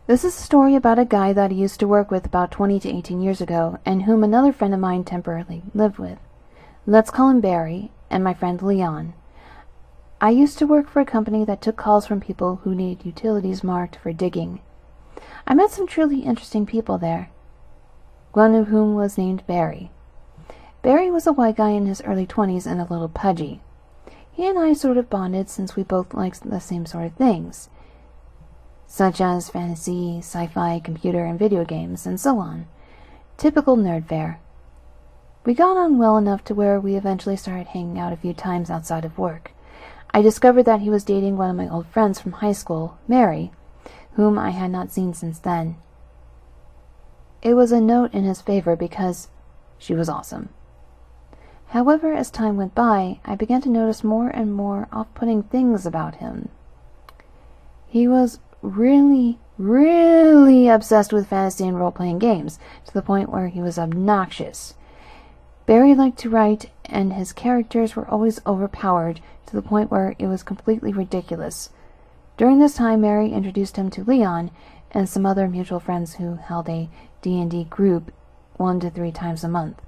This is a story about a guy that I used to work with about 20 to 18 years ago, and whom another friend of mine temporarily lived with. Let's call him Barry, and my friend Leon. I used to work for a company that took calls from people who needed utilities marked for digging. I met some truly interesting people there, one of whom was named Barry. Barry was a white guy in his early 20s and a little pudgy. He and I sort of bonded since we both liked the same sort of things, such as fantasy, sci-fi, computer, and video games, and so on. Typical nerd fare. We got on well enough to where we eventually started hanging out a few times outside of work. I discovered that he was dating one of my old friends from high school, Mary, whom I had not seen since then. It was a note in his favor because she was awesome. However, as time went by, I began to notice more and more off-putting things about him. He was really obsessed with fantasy and role-playing games, to the point where he was obnoxious. Barry liked to write, and his characters were always overpowered, to the point where it was completely ridiculous. During this time, Mary introduced him to Leon and some other mutual friends who held a D&D group 1 to 3 times a month.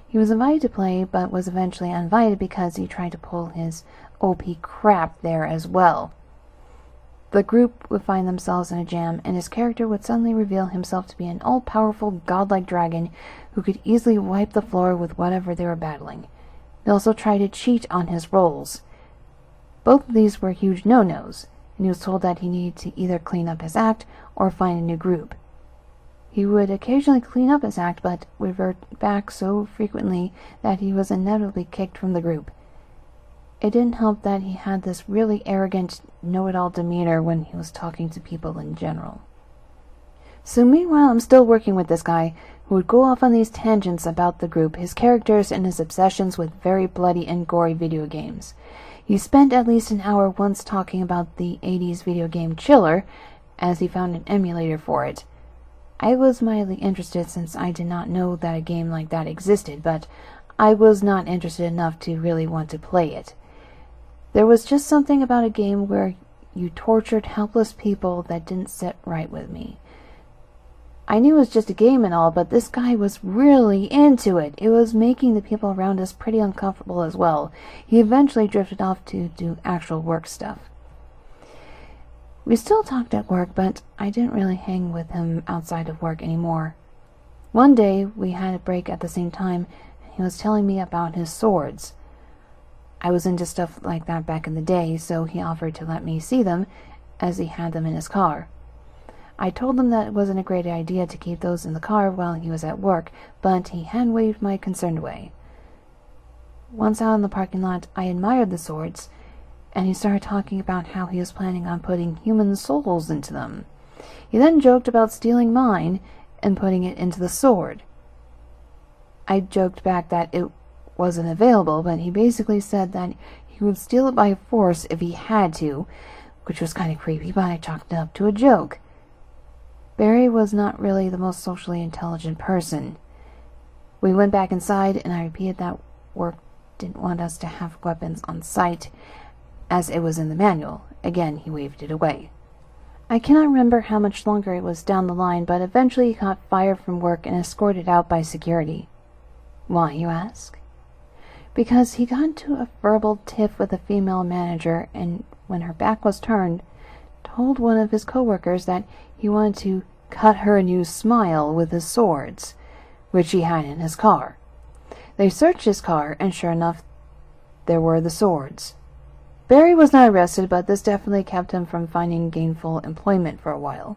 He was invited to play, but was eventually uninvited because he tried to pull his OP crap there as well. The group would find themselves in a jam, and his character would suddenly reveal himself to be an all-powerful, godlike dragon who could easily wipe the floor with whatever they were battling. He also tried to cheat on his rolls. Both of these were huge no-nos, and he was told that he needed to either clean up his act or find a new group. He would occasionally clean up his act, but would revert back so frequently that he was inevitably kicked from the group. It didn't help that he had this really arrogant, know-it-all demeanor when he was talking to people in general. So meanwhile, I'm still working with this guy, who would go off on these tangents about the group, his characters, and his obsessions with very bloody and gory video games. He spent at least an hour once talking about the 80s video game Chiller, as he found an emulator for it. I was mildly interested since I did not know that a game like that existed, but I was not interested enough to really want to play it. There was just something about a game where you tortured helpless people that didn't sit right with me. I knew it was just a game and all, but this guy was really into it. It was making the people around us pretty uncomfortable as well. He eventually drifted off to do actual work stuff. We still talked at work, but I didn't really hang with him outside of work anymore. One day, we had a break at the same time, and he was telling me about his swords. I was into stuff like that back in the day, so he offered to let me see them, as he had them in his car. I told him that it wasn't a great idea to keep those in the car while he was at work, but he had waved my concern away. Once out in the parking lot, I admired the swords, and he started talking about how he was planning on putting human souls into them. He then joked about stealing mine and putting it into the sword. I joked back that it wasn't available, but he basically said that he would steal it by force if he had to, which was kind of creepy, but I chalked it up to a joke. Barry was not really the most socially intelligent person. We went back inside, and I repeated that work didn't want us to have weapons on site, as it was in the manual. Again, he waved it away. I cannot remember how much longer it was down the line, but eventually he got fired from work and escorted out by security. Why, you ask? Because he got into a verbal tiff with a female manager, and when her back was turned, told one of his coworkers that he wanted to cut her a new smile with his swords, which he had in his car. They searched his car, and sure enough, there were the swords. Barry was not arrested, but this definitely kept him from finding gainful employment for a while.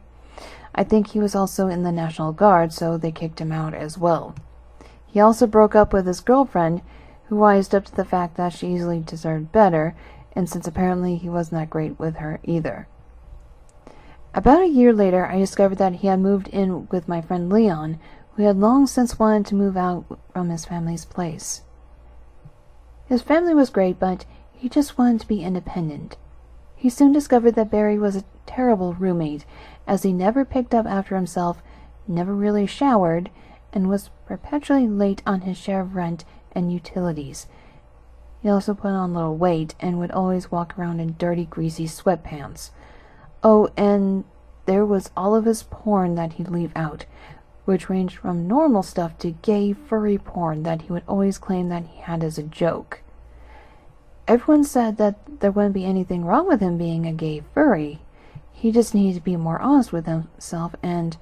I think he was also in the National Guard, so they kicked him out as well. He also broke up with his girlfriend, who wised up to the fact that she easily deserved better, and since apparently he wasn't that great with her either. About a year later, I discovered that he had moved in with my friend Leon, who had long since wanted to move out from his family's place. His family was great, but he just wanted to be independent. He soon discovered that Barry was a terrible roommate, as he never picked up after himself, never really showered, and was perpetually late on his share of rent and utilities. He also put on a little weight, and would always walk around in dirty, greasy sweatpants. Oh, and there was all of his porn that he'd leave out, which ranged from normal stuff to gay, furry porn that he would always claim that he had as a joke. Everyone said that there wouldn't be anything wrong with him being a gay furry. He just needed to be more honest with himself and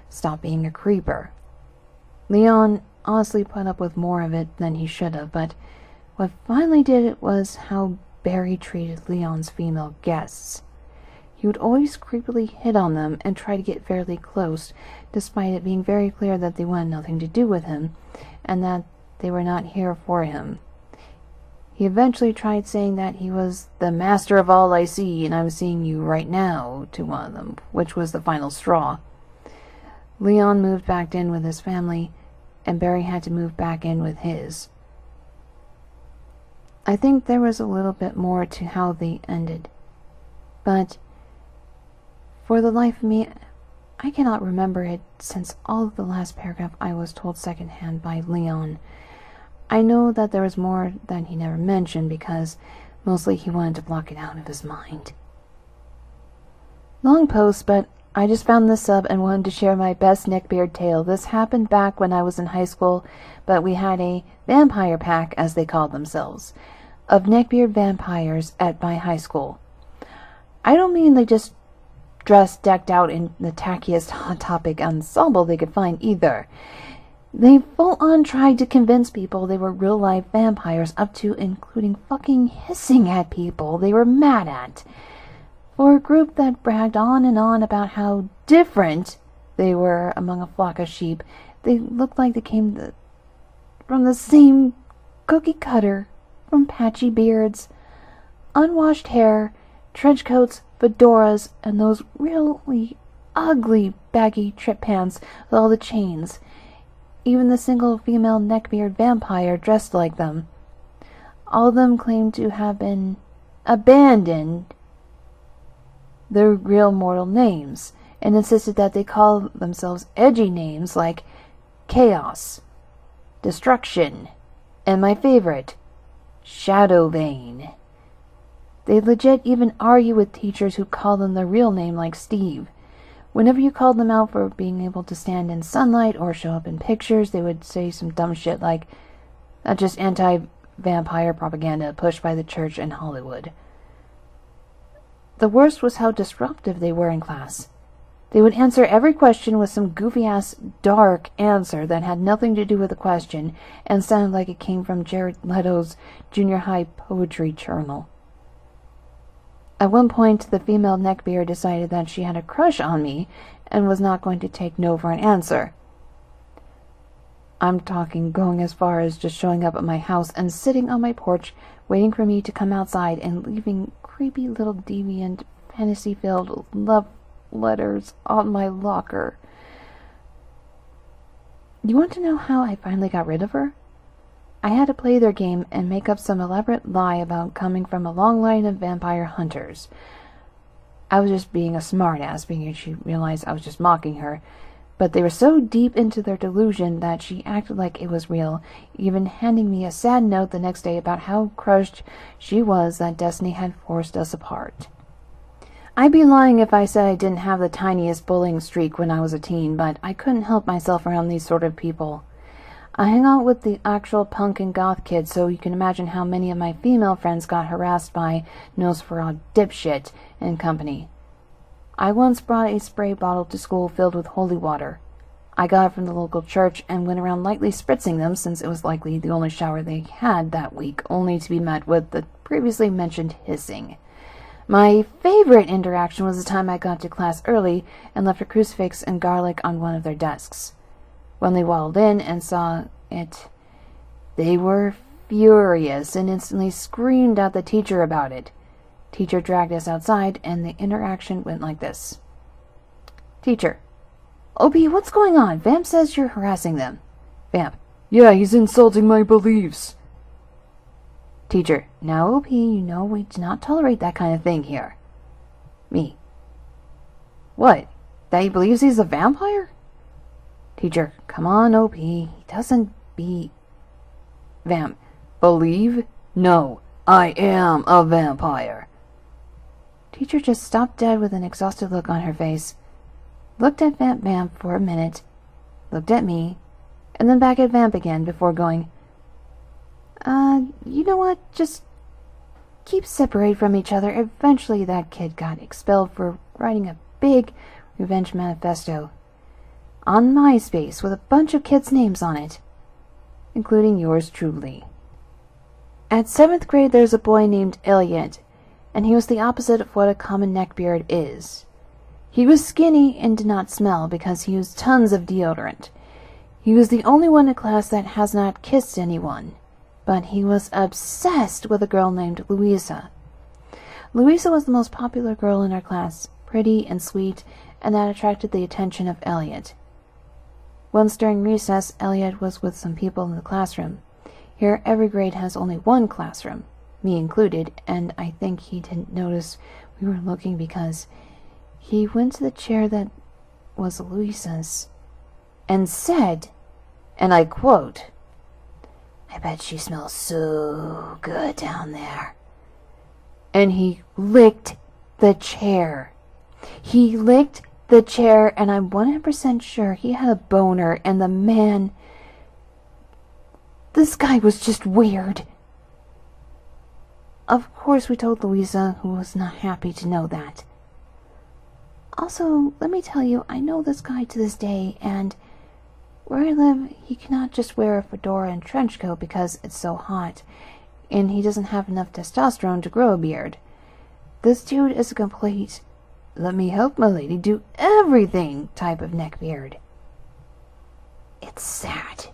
stop being a creeper. Leon honestly put up with more of it than he should have, but what finally did it was how Barry treated Leon's female guests. He would always creepily hit on them and try to get fairly close, despite it being very clear that they wanted nothing to do with him, and that they were not here for him. He eventually tried saying that he was the master of all I see, and I'm seeing you right now, to one of them, which was the final straw. Leon moved back in with his family, and Barry had to move back in with his. I think there was a little bit more to how they ended, but for the life of me, I cannot remember it since all of the last paragraph I was told secondhand by Leon. I know that there was more that he never mentioned because mostly he wanted to block it out of his mind. Long post, but I just found this sub and wanted to share my best Neckbeard tale. This happened back when I was in high school, but we had a vampire pack, as they called themselves, of Neckbeard vampires at my high school. I don't mean they just dressed decked out in the tackiest Hot Topic ensemble they could find either. They full-on tried to convince people they were real-life vampires, up to including fucking hissing at people they were mad at. For a group that bragged on and on about how different they were among a flock of sheep, they looked like they came from the same cookie cutter, from patchy beards, unwashed hair, trench coats, fedoras, and those really ugly baggy trip pants with all the chains. Even the single female Neckbeard vampire dressed like them. All of them claimed to have been abandoned their real mortal names, and insisted that they call themselves edgy names like Chaos, Destruction, and my favorite, Shadow Vein. They legit even argue with teachers who call them their real name, like Steve. Whenever you called them out for being able to stand in sunlight or show up in pictures, they would say some dumb shit like, "That's just anti-vampire propaganda pushed by the church and Hollywood." The worst was how disruptive they were in class. They would answer every question with some goofy-ass dark answer that had nothing to do with the question and sounded like it came from Jared Leto's junior high poetry journal. At one point, the female Neckbeard decided that she had a crush on me and was not going to take no for an answer. I'm talking going as far as just showing up at my house and sitting on my porch waiting for me to come outside and leaving creepy little deviant fantasy-filled love letters on my locker. You want to know how I finally got rid of her? I had to play their game and make up some elaborate lie about coming from a long line of vampire hunters. I was just being a smartass, because she realized I was just mocking her, but they were so deep into their delusion that she acted like it was real, even handing me a sad note the next day about how crushed she was that destiny had forced us apart. I'd be lying if I said I didn't have the tiniest bullying streak when I was a teen, but I couldn't help myself around these sort of people. I hang out with the actual punk and goth kids, so you can imagine how many of my female friends got harassed by Nosferatu dipshit and company. I once brought a spray bottle to school filled with holy water. I got it from the local church and went around lightly spritzing them, since it was likely the only shower they had that week, only to be met with the previously mentioned hissing. My favorite interaction was the time I got to class early and left a crucifix and garlic on one of their desks. When they waddled in and saw it, they were furious and instantly screamed at the teacher about it. Teacher dragged us outside, and the interaction went like this. Teacher: "OP, what's going on? Vamp says you're harassing them." Vamp: "Yeah, he's insulting my beliefs." Teacher: "Now, OP, you know we do not tolerate that kind of thing here." Me: "What? That he believes he's a vampire?" Teacher: "Come on, OP, he doesn't be..." Vamp: "Believe? No, I am a vampire." Teacher just stopped dead with an exhausted look on her face. looked at Vamp for a minute, looked at me, and then back at Vamp again before going, you know what? Just keep separate from each other. Eventually that kid got expelled for writing a big revenge manifesto on MySpace with a bunch of kids' names on it, including yours truly. At 7th grade there's a boy named Elliot, and he was the opposite of what a common neckbeard is. He was skinny and did not smell because he used tons of deodorant. He was the only one in class that has not kissed anyone, but he was obsessed with a girl named Louisa. Louisa was the most popular girl in our class, pretty and sweet, and that attracted the attention of Elliot. Once during recess, Elliot was with some people in the classroom. Here, every grade has only one classroom, me included, and I think he didn't notice we were looking because he went to the chair that was Louisa's and said, and I quote, "I bet she smells so good down there." And he licked the chair. He licked the chair, and I'm 100% sure he had a boner, and the man... This guy was just weird. Of course we told Louisa, who was not happy to know that. Also, let me tell you, I know this guy to this day, and where I live, he cannot just wear a fedora and trench coat because it's so hot, and he doesn't have enough testosterone to grow a beard. This dude is a complete, let me help my lady do everything type of neckbeard. It's sad.